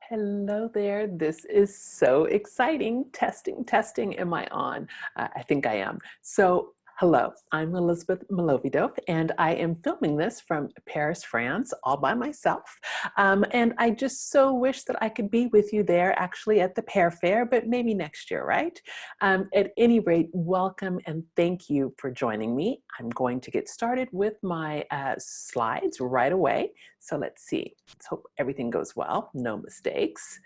Hello there. This is so exciting. Testing, testing. Am I on? I think I am. So, hello, I'm Elizabeth Milovidov, and I am filming this from Paris, France, all by myself. And I just so wish that I could be with you there actually at the Pear Fair, but maybe next year, right? At any rate, welcome and thank you for joining me. I'm going to get started with my slides right away. So let's see. Let's hope everything goes well. No mistakes.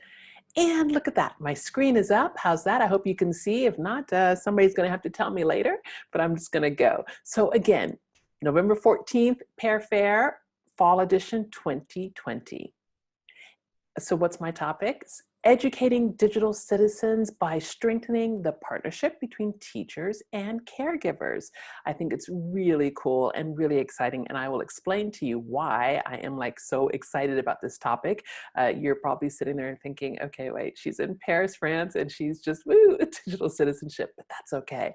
And look at that. My screen is up. How's that? I hope you can see. If not, somebody's going to have to tell me later, but I'm just going to go. So again, November 14th, Pear Fair, Fall Edition 2020. So what's my topic? Educating digital citizens by strengthening the partnership between teachers and caregivers. I think it's really cool and really exciting, and I will explain to you why I am like so excited about this topic. You're probably sitting there thinking, okay, wait, she's in Paris, France, and she's just, woo, digital citizenship, but that's okay.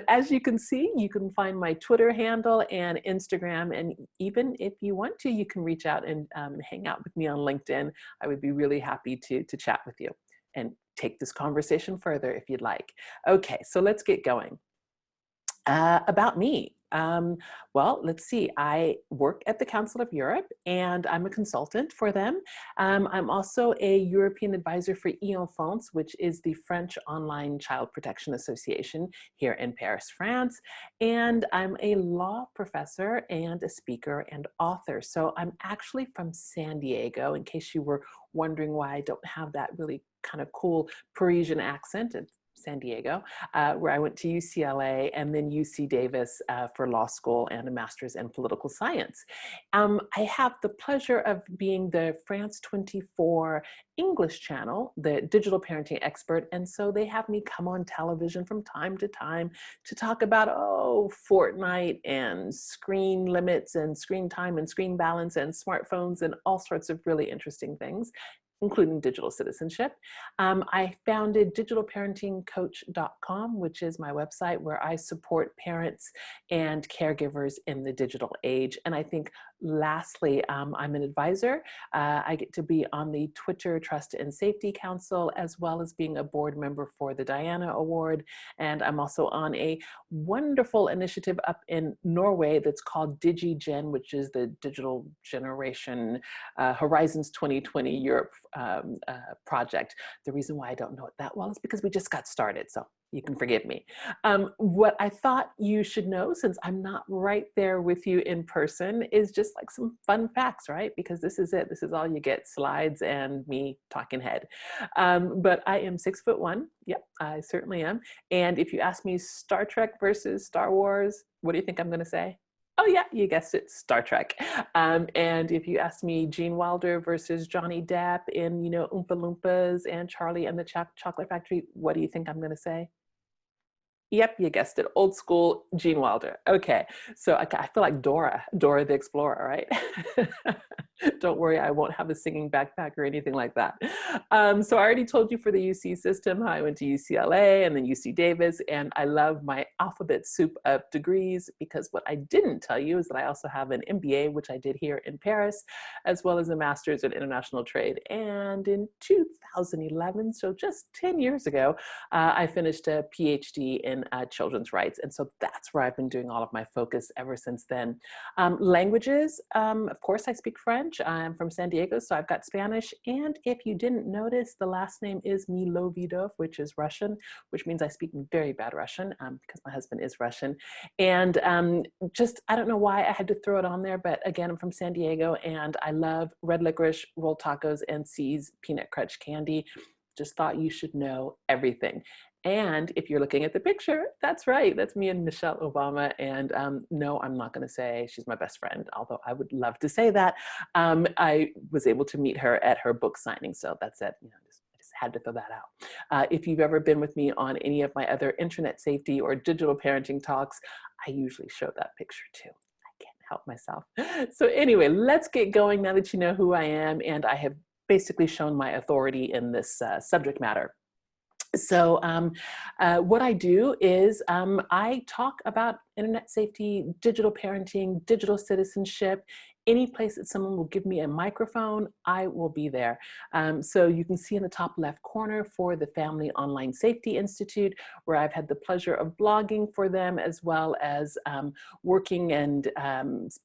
As you can see, you can find my Twitter handle and Instagram, and even if you want to, you can reach out and hang out with me on LinkedIn. I would be really happy to chat with you and take this conversation further if you'd like. Okay, so let's get going. About me. Well, let's see. I work at the Council of Europe and I'm a consultant for them. I'm also a European advisor for Enfance, which is the French Online Child Protection Association here in Paris, France. And I'm a law professor and a speaker and author. So I'm actually from San Diego, in case you were wondering why I don't have that really kind of cool Parisian accent. It's San Diego, where I went to UCLA and then UC Davis for law school and a master's in political science. I have the pleasure of being the France 24 English channel, the digital parenting expert, and so they have me come on television from time to time to talk about, Fortnite and screen limits and screen time and screen balance and smartphones and all sorts of really interesting things, including digital citizenship. I founded digitalparentingcoach.com, which is my website where I support parents and caregivers in the digital age. And I think lastly, I'm an advisor. I get to be on the Twitter Trust and Safety Council, as well as being a board member for the Diana Award. And I'm also on a wonderful initiative up in Norway that's called DigiGen, which is the Digital Generation Horizons 2020 Europe project. The reason why I don't know it that well is because we just got started, so you can forgive me. What I thought you should know, since I'm not right there with you in person, is just like some fun facts, right? Because this is it. This is all you get, slides and me talking head. But I am 6'1". Yep, I certainly am. And if you ask me Star Trek versus Star Wars, what do you think I'm going to say? Oh yeah, you guessed it, Star Trek. And if you ask me Gene Wilder versus Johnny Depp in, Oompa Loompas and Charlie and the Chocolate Factory, what do you think I'm going to say? Yep, you guessed it. Old school Gene Wilder. Okay, so I feel like Dora the Explorer, right? Don't worry, I won't have a singing backpack or anything like that. So I already told you for the UC system, I went to UCLA and then UC Davis, and I love my alphabet soup of degrees, because what I didn't tell you is that I also have an MBA, which I did here in Paris, as well as a master's in international trade. And in 2011, so just 10 years ago, I finished a PhD in children's rights. And so that's where I've been doing all of my focus ever since then. Languages, of course, I speak French. I'm from San Diego, so I've got Spanish. And if you didn't notice, the last name is Milovidov, which is Russian, which means I speak very bad Russian because my husband is Russian. And I don't know why I had to throw it on there, but again, I'm from San Diego and I love red licorice, rolled tacos, and C's peanut crunch candy. Just thought you should know everything. And if you're looking at the picture, that's right. That's me and Michelle Obama. And no, I'm not going to say she's my best friend, although I would love to say that. I was able to meet her at her book signing. So that's it. I just had to throw that out. If you've ever been with me on any of my other internet safety or digital parenting talks, I usually show that picture too. I can't help myself. So anyway, let's get going now that you know who I am. And I have basically shown my authority in this subject matter. So what I do is I talk about internet safety, digital parenting, digital citizenship Any place that someone will give me a microphone, I will be there. So you can see in the top left corner for the Family Online Safety Institute, where I've had the pleasure of blogging for them, as well as working and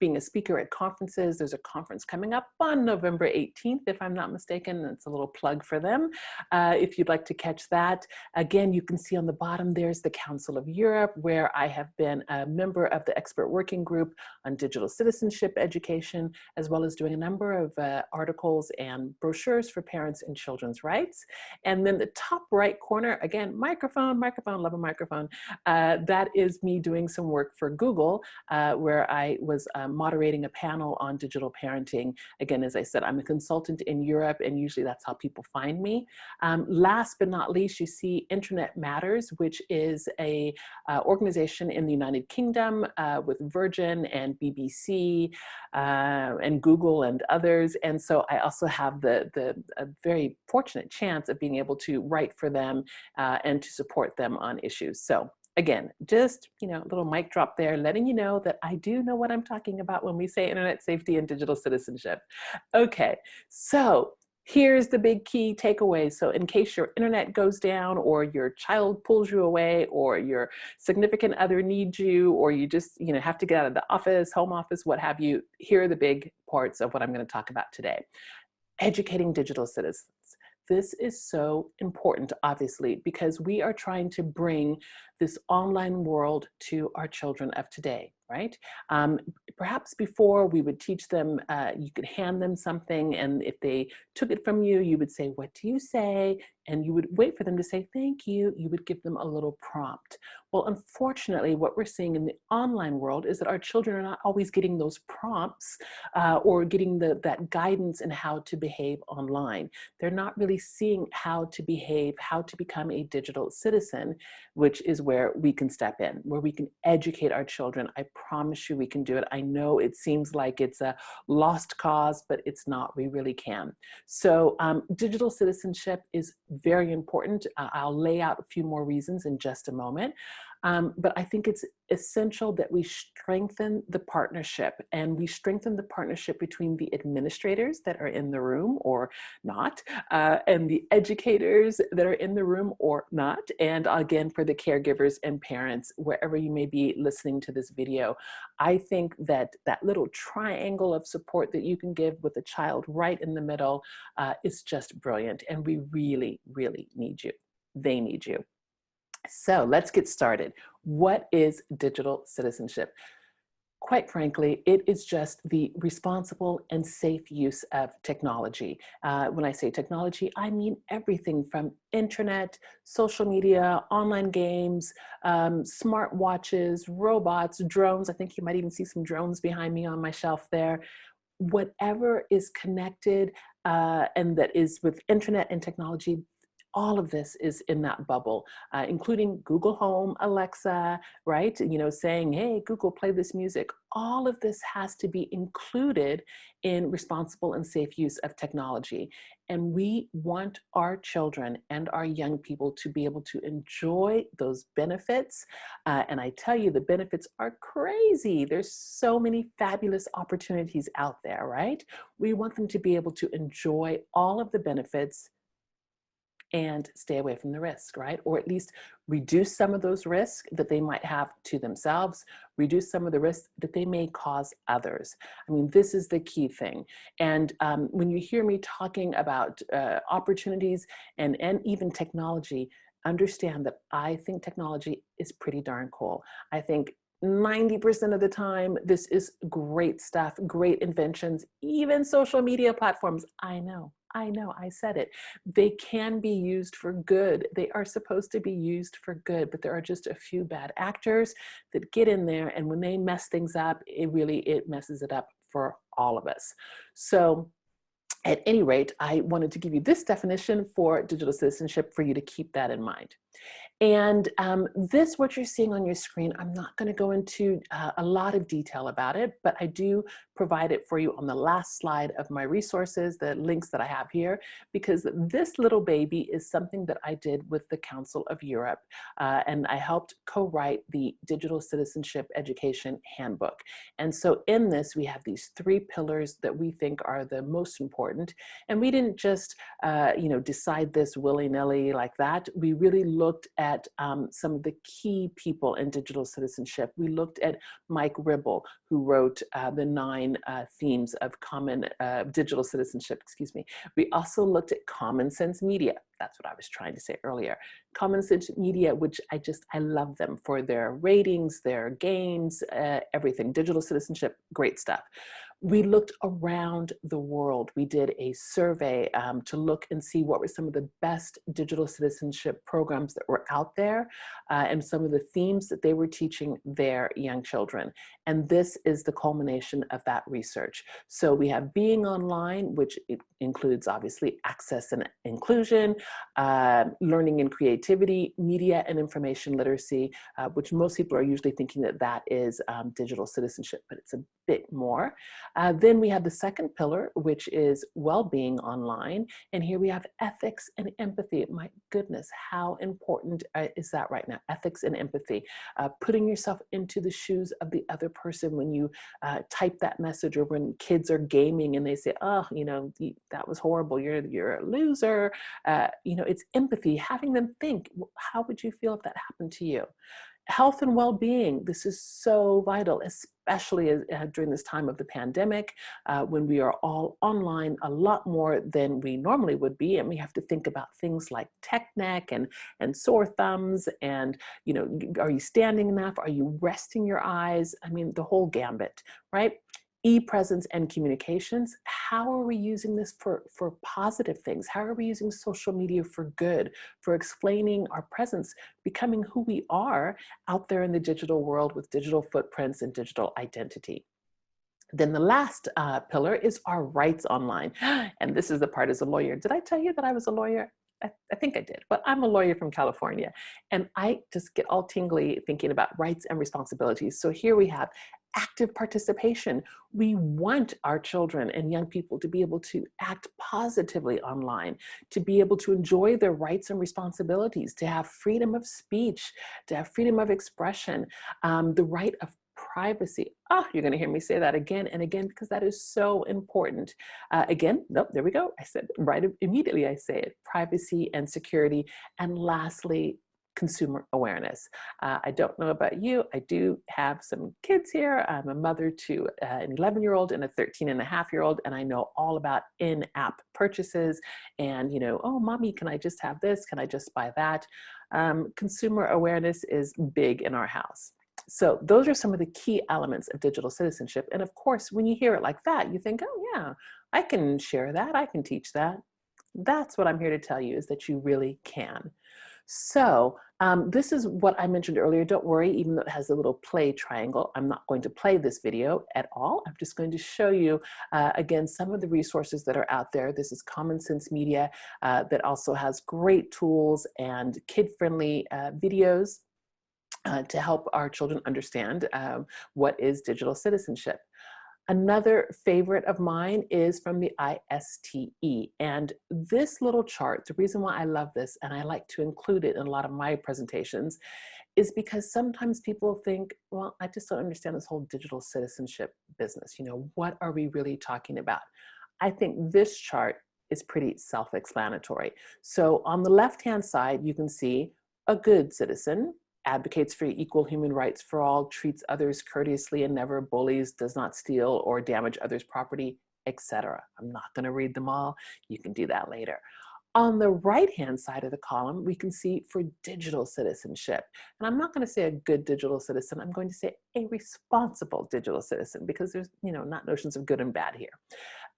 being a speaker at conferences. There's a conference coming up on November 18th, if I'm not mistaken. It's a little plug for them. If you'd like to catch that. Again, you can see on the bottom, there's the Council of Europe, where I have been a member of the expert working group on digital citizenship education, as well as doing a number of articles and brochures for parents and children's rights. And then the top right corner, again, microphone, love a microphone. That is me doing some work for Google, where I was moderating a panel on digital parenting. Again, as I said, I'm a consultant in Europe, and usually that's how people find me. Last but not least, you see Internet Matters, which is a organization in the United Kingdom with Virgin and BBC, and Google and others. And so I also have the very fortunate chance of being able to write for them and to support them on issues. So again, just, a little mic drop there, letting you know that I do know what I'm talking about when we say internet safety and digital citizenship. Okay, so here's the big key takeaway. So in case your internet goes down, or your child pulls you away, or your significant other needs you, or you just have to get out of the office, home office, what have you, here are the big parts of what I'm going to talk about today. Educating digital citizens. This is so important, obviously, because we are trying to bring this online world to our children of today, right? Perhaps before we would teach them, you could hand them something, and if they took it from you, you would say, "What do you say?" And you would wait for them to say, "Thank you." You would give them a little prompt. Well, unfortunately, what we're seeing in the online world is that our children are not always getting those prompts or getting that guidance in how to behave online. They're not really seeing how to behave, how to become a digital citizen, which is where we can step in, where we can educate our children. I promise you we can do it. I know it seems like it's a lost cause, but it's not. We really can. So digital citizenship is very important. I'll lay out a few more reasons in just a moment. But I think it's essential that we strengthen the partnership, and we strengthen the partnership between the administrators that are in the room or not, and the educators that are in the room or not. And again, for the caregivers and parents, wherever you may be listening to this video, I think that that little triangle of support that you can give with a child right in the middle is just brilliant. And we really, really need you. They need you. So let's get started. What is digital citizenship? Quite frankly, it is just the responsible and safe use of technology. When I say technology, I mean everything from internet, social media, online games, smart watches, robots, drones. I think you might even see some drones behind me on my shelf there. Whatever is connected and that is with internet and technology, all of this is in that bubble, including Google Home, Alexa, right? Saying, "Hey, Google, play this music." All of this has to be included in responsible and safe use of technology. And we want our children and our young people to be able to enjoy those benefits. And I tell you, the benefits are crazy. There's so many fabulous opportunities out there, right? We want them to be able to enjoy all of the benefits and stay away from the risk, right? Or at least reduce some of those risks that they might have to themselves, reduce some of the risks that they may cause others. I mean, this is the key thing. And when you hear me talking about opportunities and even technology, understand that I think technology is pretty darn cool. I think 90% of the time, this is great stuff, great inventions, even social media platforms. I know, I said it. They can be used for good. They are supposed to be used for good, but there are just a few bad actors that get in there, and when they mess things up, it messes it up for all of us. So at any rate, I wanted to give you this definition for digital citizenship for you to keep that in mind. And this, what you're seeing on your screen, I'm not going to go into a lot of detail about it, but I do provide it for you on the last slide of my resources, the links that I have here, because this little baby is something that I did with the Council of Europe, and I helped co-write the Digital Citizenship Education Handbook. And so in this, we have these 3 pillars that we think are the most important. And we didn't just decide this willy-nilly like that. We really looked at some of the key people in digital citizenship. We looked at Mike Ribble, who wrote the 9 themes of common digital citizenship, excuse me. We also looked at Common Sense Media. That's what I was trying to say earlier. Common Sense Media, which I love them for their ratings, their games, everything. Digital citizenship, great stuff. We looked around the world. We did a survey to look and see what were some of the best digital citizenship programs that were out there and some of the themes that they were teaching their young children. And this is the culmination of that research. So we have being online, which it includes obviously access and inclusion, learning and creativity, media and information literacy, which most people are usually thinking that that is digital citizenship, but it's a bit more. Then we have the second pillar, which is well-being online. And here we have ethics and empathy. My goodness, how important is that right now? Ethics and empathy. Putting yourself into the shoes of the other person when you type that message, or when kids are gaming and they say, oh, that was horrible, you're a loser. It's empathy, having them think, how would you feel if that happened to you? Health and well-being, this is so vital, especially during this time of the pandemic, when we are all online a lot more than we normally would be, and we have to think about things like tech neck and sore thumbs, and are you standing enough? Are you resting your eyes? I mean, the whole gambit, right? E-presence and communications, how are we using this for positive things? How are we using social media for good, for explaining our presence, becoming who we are out there in the digital world with digital footprints and digital identity? Then the last pillar is our rights online. And this is the part as a lawyer. Did I tell you that I was a lawyer? I think I did, but I'm a lawyer from California, and I just get all tingly thinking about rights and responsibilities. So here we have active participation. We want our children and young people to be able to act positively online, to be able to enjoy their rights and responsibilities, to have freedom of speech, to have freedom of expression, the right of privacy. Oh, you're going to hear me say that again and again, because that is so important. Again, nope, there we go. I said right immediately, I say it, privacy and security. And lastly, consumer awareness. I don't know about you. I do have some kids here. I'm a mother to an 11-year-old and a 13-and-a-half-year-old, and I know all about in-app purchases and, oh, mommy, can I just have this? Can I just buy that? Consumer awareness is big in our house. So those are some of the key elements of digital citizenship. And of course, when you hear it like that, you think, oh yeah, I can share that. I can teach that. That's what I'm here to tell you, is that you really can. So this is what I mentioned earlier. Don't worry, even though it has a little play triangle, I'm not going to play this video at all. I'm just going to show you, again, some of the resources that are out there. This is Common Sense Media that also has great tools and kid-friendly videos to help our children understand what is digital citizenship. Another favorite of mine is from the ISTE. And this little chart, the reason why I love this, and I like to include it in a lot of my presentations, is because sometimes people think, well, I just don't understand this whole digital citizenship business. What are we really talking about? I think this chart is pretty self-explanatory. So on the left-hand side, you can see a good citizen, advocates for equal human rights for all, treats others courteously and never bullies, does not steal or damage others' property, etc. I'm not going to read them all. You can do that later. On the right-hand side of the column, we can see for digital citizenship. And I'm not going to say a good digital citizen. I'm going to say a responsible digital citizen, because there's, not notions of good and bad here.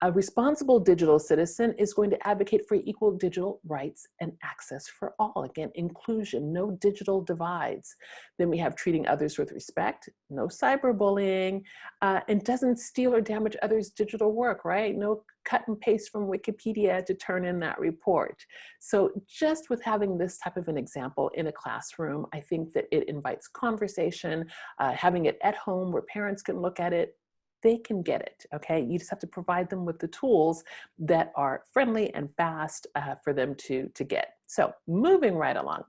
A responsible digital citizen is going to advocate for equal digital rights and access for all. Again, inclusion, no digital divides. Then we have treating others with respect, no cyberbullying, and doesn't steal or damage others' digital work, right? No cut and paste from Wikipedia to turn in that report. So just with having this type of an example in a classroom, I think that it invites conversation, having it at home where parents can look at it, they can get it, okay? You just have to provide them with the tools that are friendly and fast for them to get. So moving right along.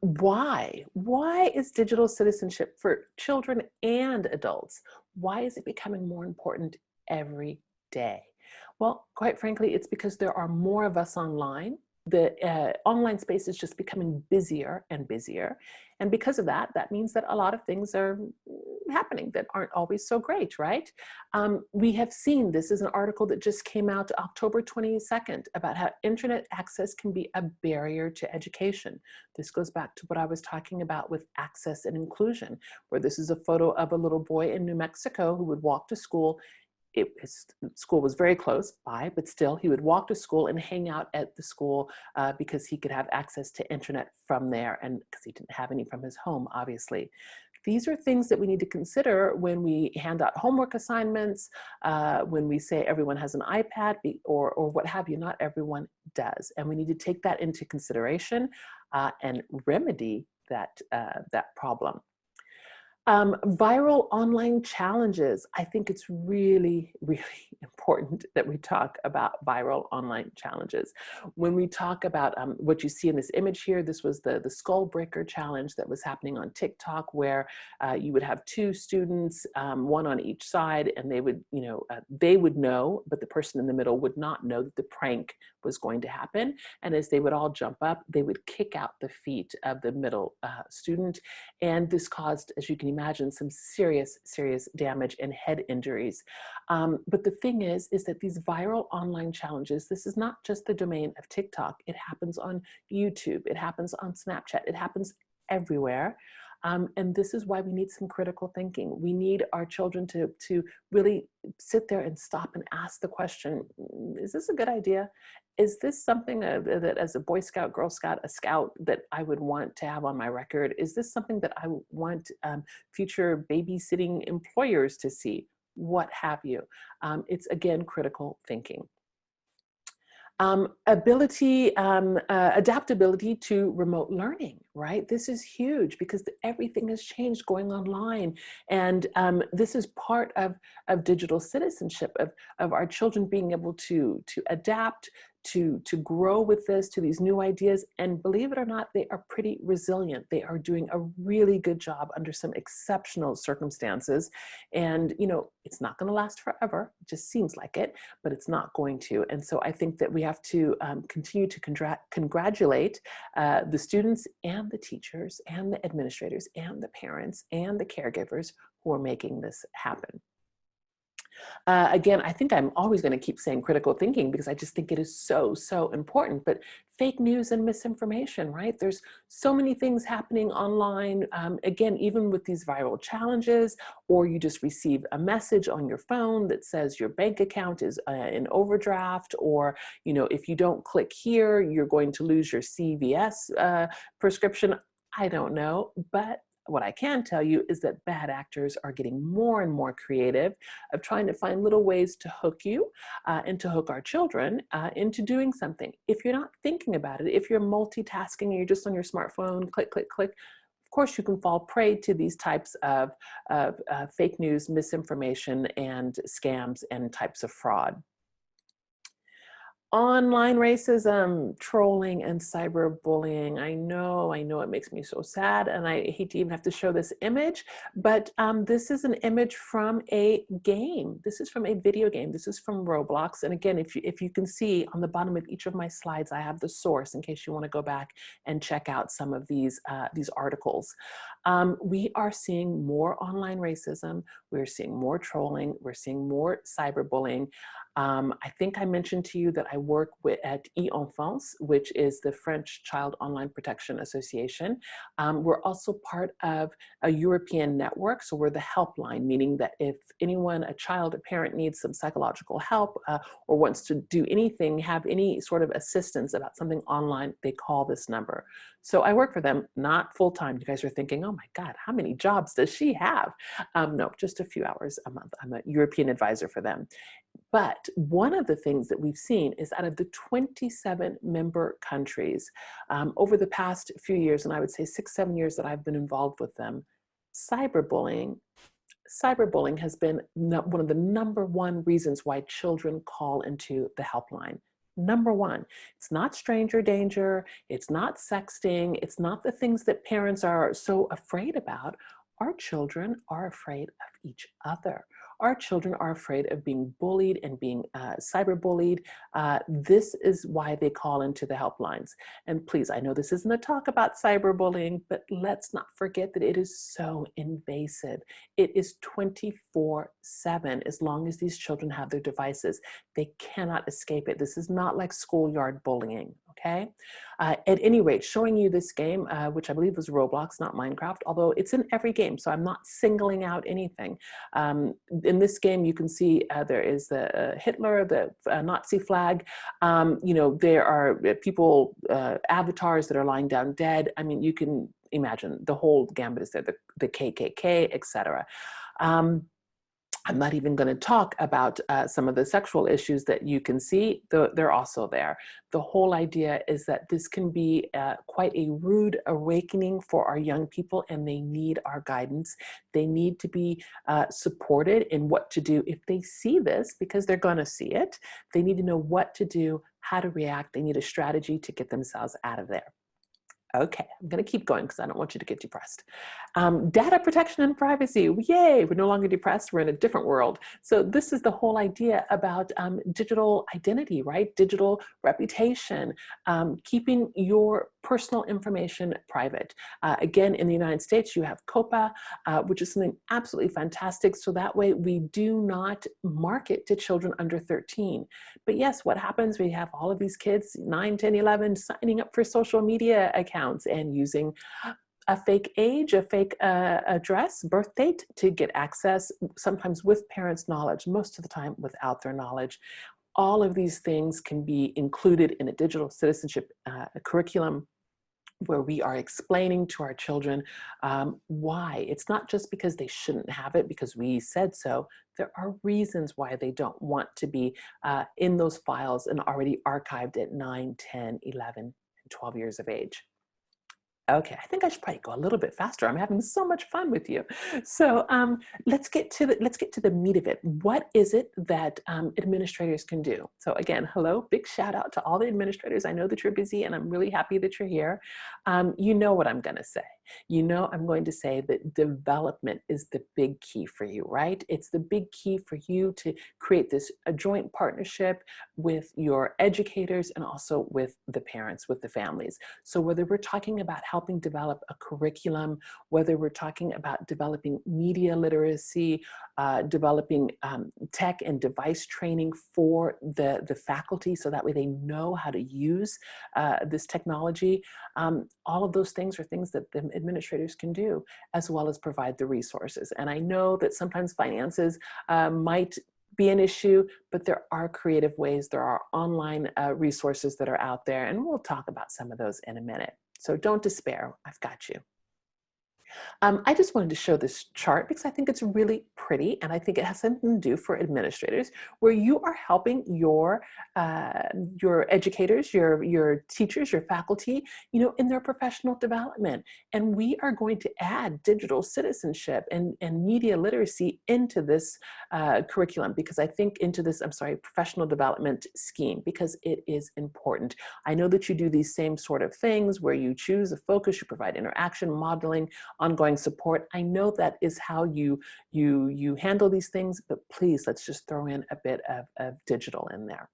Why? Why is digital citizenship for children and adults? Why is it becoming more important every day? Well, quite frankly, it's because there are more of us online. The online space is just becoming busier and busier. And because of that, that means that a lot of things are happening that aren't always so great, right? We have seen, this is an article that just came out October 22nd about how internet access can be a barrier to education. This goes back to what I was talking about with access and inclusion, where this is a photo of a little boy in New Mexico who would walk to school. His school was very close by, but still he would walk to school and hang out at the school because he could have access to internet from there, and because he didn't have any from his home, obviously. These are things that we need to consider when we hand out homework assignments, when we say everyone has an iPad or what have you. Not everyone does, and we need to take that into consideration and remedy that problem. Viral online challenges. I think it's really, really important that we talk about viral online challenges. When we talk about what you see in this image here, this was the skull breaker challenge that was happening on TikTok, where you would have two students, one on each side, and they would, they would know, but the person in the middle would not know that the prank was going to happen. And as they would all jump up, they would kick out the feet of the middle student. And this caused, as you can imagine, some serious, serious damage and head injuries. But the thing is that these viral online challenges, this is not just the domain of TikTok. It happens on YouTube. It happens on Snapchat. It happens everywhere. And this is why we need some critical thinking. We need our children to really sit there and stop and ask the question, is this a good idea? Is this something that as a Boy Scout, Girl Scout, a Scout, that I would want to have on my record? Is this something that I want future babysitting employers to see? What have you? It's, again, critical thinking. Adaptability to remote learning, right? This is huge because everything has changed going online. And this is part of digital citizenship, of our children being able to adapt, to grow with this, to these new ideas. And believe it or not, they are pretty resilient. They are doing a really good job under some exceptional circumstances. And, it's not going to last forever. It just seems like it, but it's not going to. And so I think that we have to continue to congratulate the students and the teachers and the administrators and the parents and the caregivers who are making this happen. Again, I think I'm always going to keep saying critical thinking because I just think it is so, so important. But fake news and misinformation, right? There's so many things happening online. Again, even with these viral challenges, or you just receive a message on your phone that says your bank account is in overdraft, or, if you don't click here, you're going to lose your CVS prescription. I don't know, but what I can tell you is that bad actors are getting more and more creative of trying to find little ways to hook you and to hook our children into doing something. If you're not thinking about it, if you're multitasking and you're just on your smartphone, click, click, click, of course you can fall prey to these types of fake news, misinformation, and scams and types of fraud. Online racism, trolling, and cyberbullying. I know it makes me so sad, and I hate to even have to show this image, but this is an image from a game. This is from a video game. This is from Roblox. And again, if you can see on the bottom of each of my slides, I have the source in case you want to go back and check out some of these articles. We are seeing more online racism. We're seeing more trolling. We're seeing more cyberbullying. I think I mentioned to you that I I work with at e-Enfance, which is the French Child Online Protection Association. We're also part of a European network, so we're the helpline, meaning that if anyone, a child, a parent needs some psychological help or wants to do anything, have any sort of assistance about something online, they call this number. So I work for them, not full-time. You guys are thinking, oh my God, how many jobs does she have? No, just a few hours a month. I'm a European advisor for them. But one of the things that we've seen is out of the 27 member countries, over the past few years, and I would say 6, 7 years that I've been involved with them, cyberbullying has been one of the #1 reasons why children call into the helpline. #1. It's not stranger danger. It's not sexting. It's not the things that parents are so afraid about. Our children are afraid of each other. Our children are afraid of being bullied and being cyberbullied. This is why they call into the helplines. And please, I know this isn't a talk about cyberbullying, but let's not forget that it is so invasive. It is 24/7 as long as these children have their devices. They cannot escape it. This is not like schoolyard bullying, okay? At any rate, showing you this game, which I believe was Roblox, not Minecraft, although it's in every game, so I'm not singling out anything. In this game, you can see there is the Hitler, the Nazi flag. You know, there are people, avatars that are lying down dead. I mean, you can imagine the whole gambit is there, the KKK, etc. I'm not even going to talk about some of the sexual issues that you can see. They're also there. The whole idea is that this can be quite a rude awakening for our young people, and they need our guidance. They need to be supported in what to do if they see this, because they're going to see it. They need to know what to do, how to react. They need a strategy to get themselves out of there. Okay, I'm going to keep going because I don't want you to get depressed. Data protection and privacy. Yay, we're no longer depressed. We're in a different world. So this is the whole idea about digital identity, right? Digital reputation, keeping your personal information private. Again, in the United States, you have COPA, which is something absolutely fantastic. So that way we do not market to children under 13. But yes, what happens? We have all of these kids, 9, 10, 11, signing up for social media accounts and using a fake age, a fake address, birth date to get access, sometimes with parents' knowledge, most of the time without their knowledge. All of these things can be included in a digital citizenship curriculum, where we are explaining to our children why. It's not just because they shouldn't have it because we said so. There are reasons why they don't want to be in those files and already archived at 9, 10, 11, and 12 years of age. Okay, I think I should probably go a little bit faster. I'm having so much fun with you. So let's get to the meat of it. What is it that administrators can do? So again, hello, big shout out to all the administrators. I know that you're busy, and I'm really happy that you're here. You know what I'm going to say. You know I'm going to say that development is the big key for you, right? It's the big key for you to create this a joint partnership with your educators and also with the parents, with the families. So whether we're talking about helping develop a curriculum, whether we're talking about developing media literacy, developing tech and device training for the faculty so that way they know how to use this technology, all of those things are things that the administrators can do, as well as provide the resources. And I know that sometimes finances might be an issue, but there are creative ways. There are online resources that are out there, and we'll talk about some of those in a minute. So don't despair, I've got you. I just wanted to show this chart because I think it's really pretty, and I think it has something to do for administrators, where you are helping your educators, your teachers, your faculty, you know, in their professional development. And we are going to add digital citizenship and media literacy into this curriculum, because I think into this, professional development scheme, because it is important. I know that you do these same sort of things where you choose a focus, you provide interaction, modeling, ongoing support. I know that is how you handle these things, but please, let's just throw in a bit of digital in there.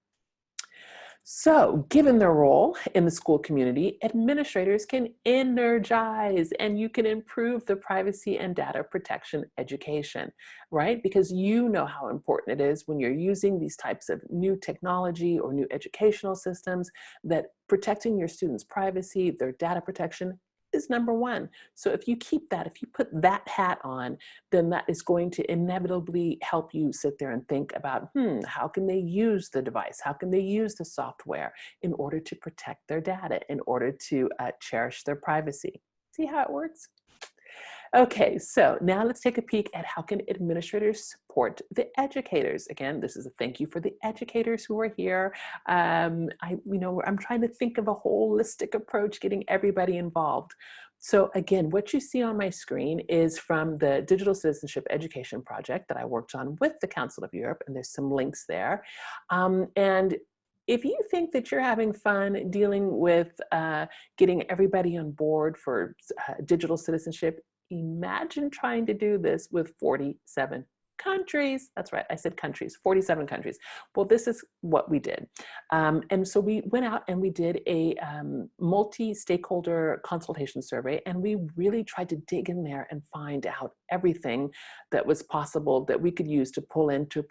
So, given their role in the school community, administrators can energize and you can improve the privacy and data protection education, right? Because you know how important it is when you're using these types of new technology or new educational systems that protecting your students' privacy, their data protection is number one. So if you keep that, if you put that hat on, then that is going to inevitably help you sit there and think about, how can they use the device? How can they use the software in order to protect their data, in order to cherish their privacy? See how it works? Okay, so now let's take a peek at how can administrators support the educators. Again, this is a thank you for the educators who are here. I'm trying to think of a holistic approach, getting everybody involved. So again, what you see on my screen is from the Digital Citizenship Education Project that I worked on with the Council of Europe, and there's some links there. And if you think that you're having fun dealing with getting everybody on board for digital citizenship, imagine trying to do this with 47 countries. That's right, I said countries, 47 countries. Well, this is what we did. And so we went out and we did a multi-stakeholder consultation survey, and we really tried to dig in there and find out everything that was possible that we could use to pull in to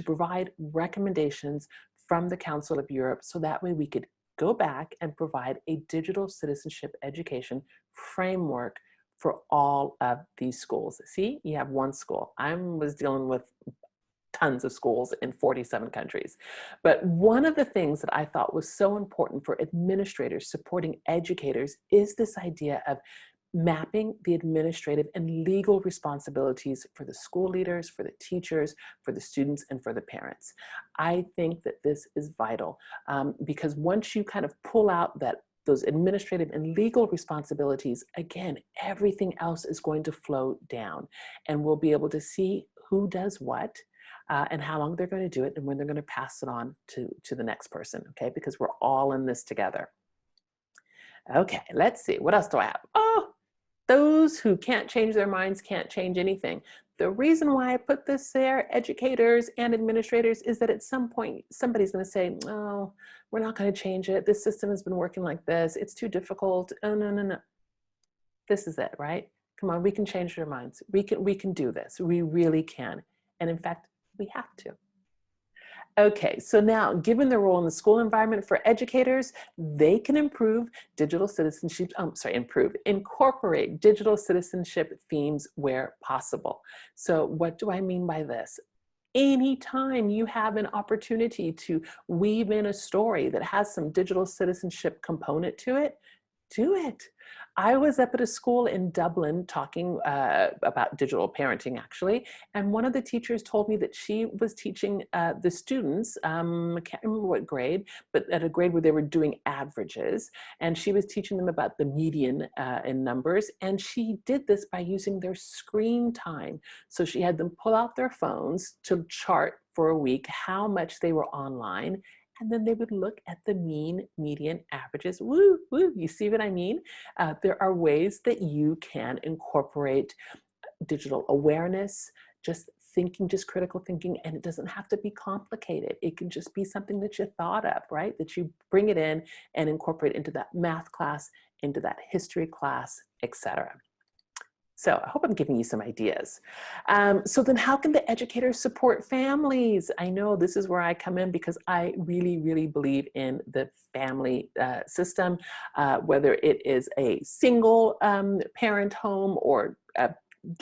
provide recommendations from the Council of Europe, so that way we could go back and provide a digital citizenship education framework for all of these schools. See, you have one school. I was dealing with tons of schools in 47 countries. But one of the things that I thought was so important for administrators supporting educators is this idea of mapping the administrative and legal responsibilities for the school leaders, for the teachers, for the students, and for the parents. I think that this is vital because once you kind of pull out those administrative and legal responsibilities, again, everything else is going to flow down, and we'll be able to see who does what and how long they're going to do it and when they're going to pass it on to the next person, okay? Because we're all in this together. Okay, let's see, what else do I have? Oh, those who can't change their minds can't change anything. The reason why I put this there, educators and administrators, is that at some point somebody's going to say, oh, we're not going to change it. This system has been working like this. It's too difficult. Oh, no, no, no. This is it, right? Come on, we can change our minds. We can do this. We really can. And in fact, we have to. Okay, so now, given the role in the school environment for educators, they can incorporate digital citizenship themes where possible. So what do I mean by this? Anytime you have an opportunity to weave in a story that has some digital citizenship component to it, do it. I was up at a school in Dublin talking about digital parenting, actually, and one of the teachers told me that she was teaching the students, I can't remember what grade, but at a grade where they were doing averages, and she was teaching them about the median in numbers, and she did this by using their screen time. So she had them pull out their phones to chart for a week how much they were online, and then they would look at the mean, median, averages. Woo, woo, you see what I mean? There are ways that you can incorporate digital awareness, just thinking, just critical thinking, and it doesn't have to be complicated. It can just be something that you thought of, right? That you bring it in and incorporate into that math class, into that history class, etc. So I hope I'm giving you some ideas. So then how can the educators support families? I know this is where I come in because I really, really believe in the family system, whether it is a single parent home or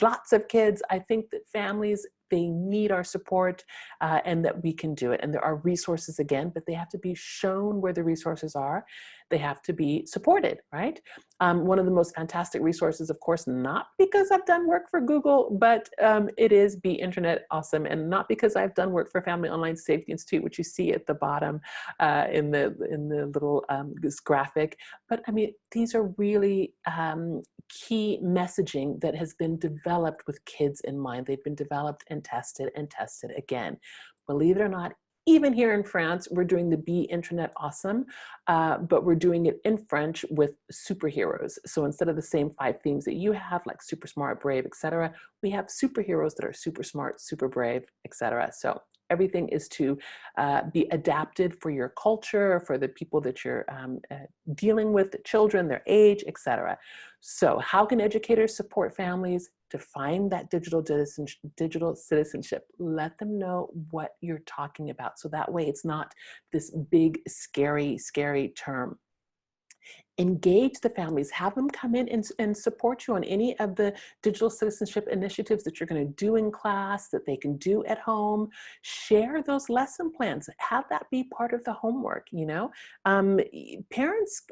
lots of kids. I think that families, they need our support and that we can do it. And there are resources again, but they have to be shown where the resources are. They have to be supported, right? One of the most fantastic resources, of course, not because I've done work for Google, but it is Be Internet Awesome. And not because I've done work for Family Online Safety Institute, which you see at the bottom in the little this graphic. But I mean, these are really key messaging that has been developed with kids in mind. They've been developed and tested again. Believe it or not, even here in France, we're doing the Be Internet Awesome, but we're doing it in French with superheroes. So instead of the same 5 themes that you have, like super smart, brave, etc., we have superheroes that are super smart, super brave, etc. So Everything is to be adapted for your culture, for the people that you're dealing with, the children, their age, etc. So how can educators support families to find that digital citizenship? Let them know what you're talking about. So that way it's not this big, scary term. Engage the families, have them come in and support you on any of the digital citizenship initiatives that you're going to do in class, that they can do at home. Share those lesson plans, have that be part of the homework, you know. Parents,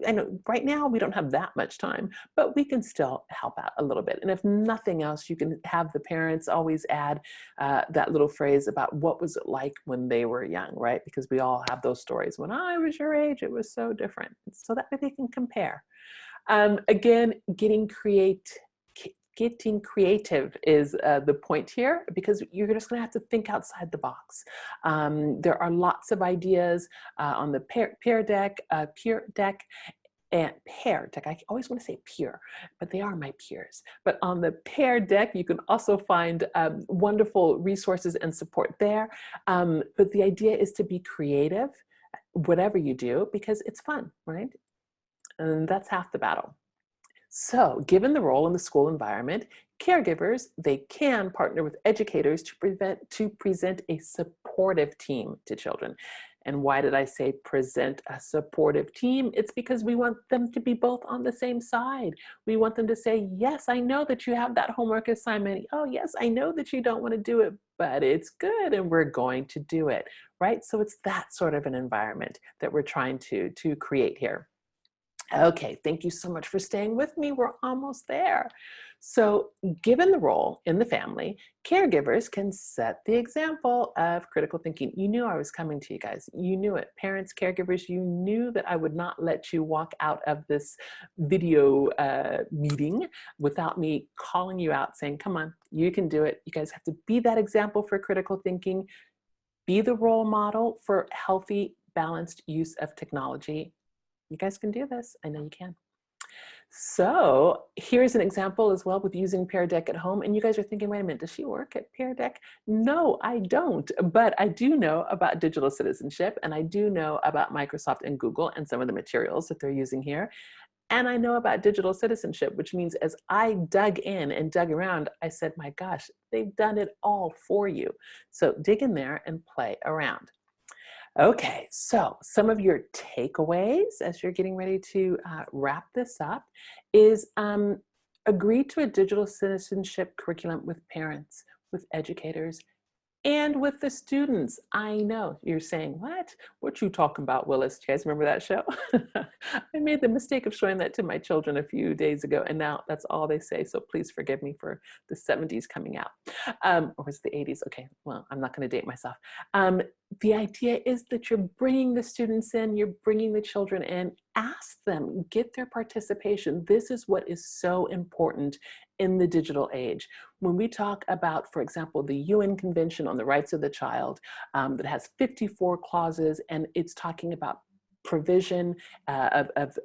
I know right now we don't have that much time, but we can still help out a little bit. And if nothing else, you can have the parents always add that little phrase about what was it like when they were young, right? Because we all have those stories. When I was your age, it was so different. So that way they can compare. Again, getting creative is the point here, because you're just going to have to think outside the box. There are lots of ideas on the Pear Deck, and Pear Deck. I always want to say peer, but they are my peers. But on the Pear Deck, you can also find wonderful resources and support there. But the idea is to be creative, whatever you do, because it's fun, right? And that's half the battle. So, given the role in the school environment, caregivers, they can partner with educators to present a supportive team to children. And why did I say present a supportive team? It's because we want them to be both on the same side. We want them to say, yes, I know that you have that homework assignment. Oh, yes, I know that you don't want to do it, but it's good and we're going to do it, right? So it's that sort of an environment that we're trying to create here. Okay, thank you so much for staying with me. We're almost there. So, given the role in the family, caregivers can set the example of critical thinking. You knew I was coming to you guys. You knew it. Parents, caregivers, you knew that I would not let you walk out of this video meeting without me calling you out, saying, come on, you can do it. You guys have to be that example for critical thinking. Be the role model for healthy, balanced use of technology. You guys can do this. I know you can. So here's an example as well with using Pear Deck at home. And you guys are thinking, wait a minute, does she work at Pear Deck? No, I don't. But I do know about digital citizenship, and I do know about Microsoft and Google and some of the materials that they're using here. And I know about digital citizenship, which means as I dug in and dug around, I said, my gosh, they've done it all for you. So dig in there and play around. Okay, so some of your takeaways as you're getting ready to wrap this up is agree to a digital citizenship curriculum with parents, with educators, and with the students. I know you're saying, what you talking about, Willis? Do you guys remember that show? I made the mistake of showing that to my children a few days ago, and now that's all they say. So please forgive me for the 70s coming out. Or was it the 80s? Okay, well, I'm not going to date myself. The idea is that you're bringing the students in, you're bringing the children in, ask them, get their participation. This is what is so important in the digital age. When we talk about, for example, the UN Convention on the Rights of the Child that has 54 clauses, and it's talking about provision of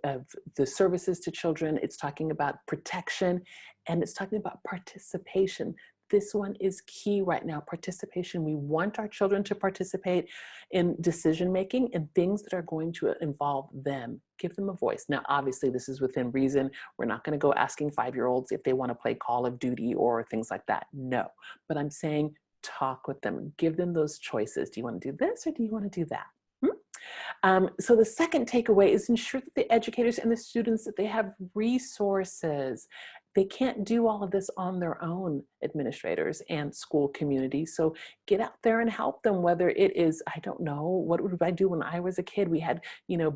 the services to children, it's talking about protection, and it's talking about participation. This one is key right now, participation. We want our children to participate in decision-making and things that are going to involve them. Give them a voice. Now, obviously, this is within reason. We're not going to go asking 5-year-olds if they want to play Call of Duty or things like that. No, but I'm saying talk with them. Give them those choices. Do you want to do this or do you want to do that? So the second takeaway is ensure that the educators and the students, that they have resources. They can't do all of this on their own, administrators and school communities. So get out there and help them, whether it is, I don't know, what would I do when I was a kid? We had,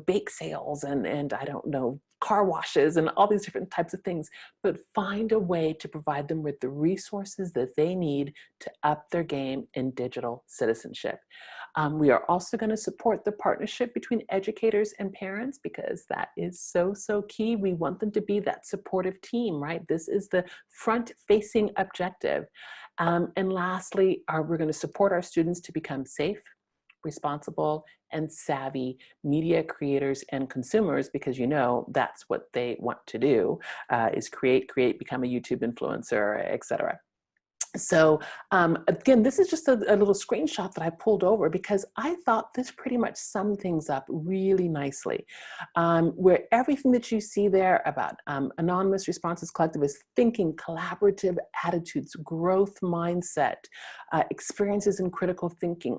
bake sales and I don't know, car washes and all these different types of things, but find a way to provide them with the resources that they need to up their game in digital citizenship. We are also going to support the partnership between educators and parents, because that is so, so key. We want them to be that supportive team, right? This is the front-facing objective. And lastly, we're going to support our students to become safe, responsible, and savvy media creators and consumers, because that's what they want to do, is create, become a YouTube influencer, etc. So again, this is just a little screenshot that I pulled over because I thought this pretty much summed things up really nicely. Where everything that you see there about anonymous responses, collectivist thinking, collaborative attitudes, growth mindset, experiences in critical thinking,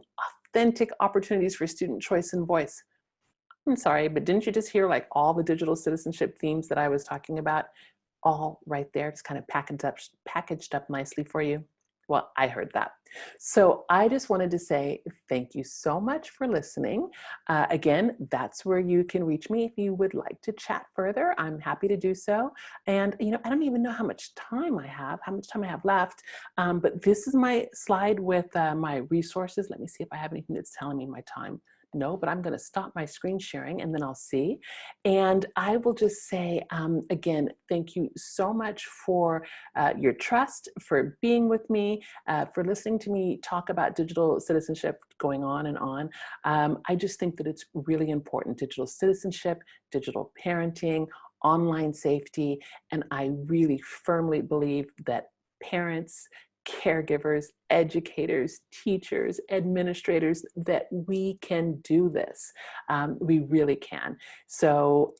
authentic opportunities for student choice and voice. I'm sorry, but didn't you just hear like all the digital citizenship themes that I was talking about? All right there, just kind of packaged up nicely for you. Well, I heard that. So I just wanted to say thank you so much for listening. Again, that's where you can reach me if you would like to chat further. I'm happy to do so. And I don't even know how much time I have, left. But this is my slide with my resources. Let me see if I have anything that's telling me my time. No, but I'm going to stop my screen sharing and then I'll see. And I will just say, again, thank you so much for your trust, for being with me, for listening to me talk about digital citizenship going on and on. I just think that it's really important, digital citizenship, digital parenting, online safety, and I really firmly believe that parents, caregivers, educators, teachers, administrators, that we can do this. We really can. So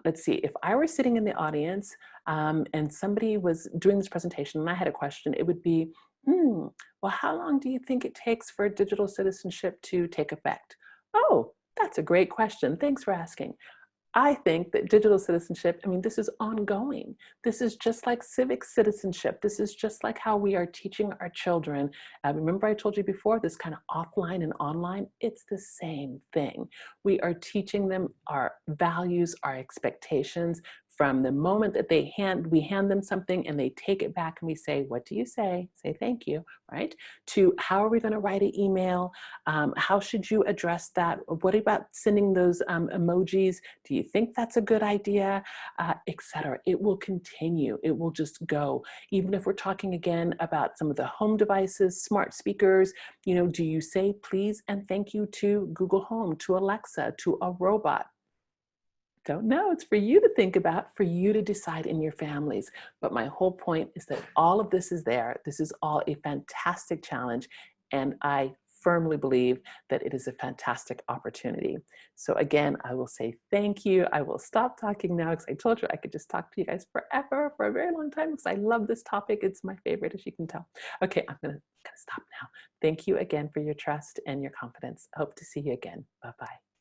let's see, if I were sitting in the audience and somebody was doing this presentation and I had a question, it would be, well, how long do you think it takes for digital citizenship to take effect? Oh, that's a great question. Thanks for asking. I think that digital citizenship, this is ongoing. This is just like civic citizenship. This is just like how we are teaching our children. Remember I told you before, this kind of offline and online, it's the same thing. We are teaching them our values, our expectations from the moment that we hand them something and they take it back and we say, what do you say? Say thank you, right? To how are we gonna write an email? How should you address that? What about sending those emojis? Do you think that's a good idea? Etc. It will continue. It will just go. Even if we're talking again about some of the home devices, smart speakers, do you say please and thank you to Google Home, to Alexa, to a robot? Don't know. It's for you to think about, for you to decide in your families. But my whole point is that all of this is there. This is all a fantastic challenge. And I firmly believe that it is a fantastic opportunity. So again, I will say thank you. I will stop talking now because I told you I could just talk to you guys forever, for a very long time, because I love this topic. It's my favorite, as you can tell. Okay, I'm gonna stop now. Thank you again for your trust and your confidence. I hope to see you again. Bye-bye.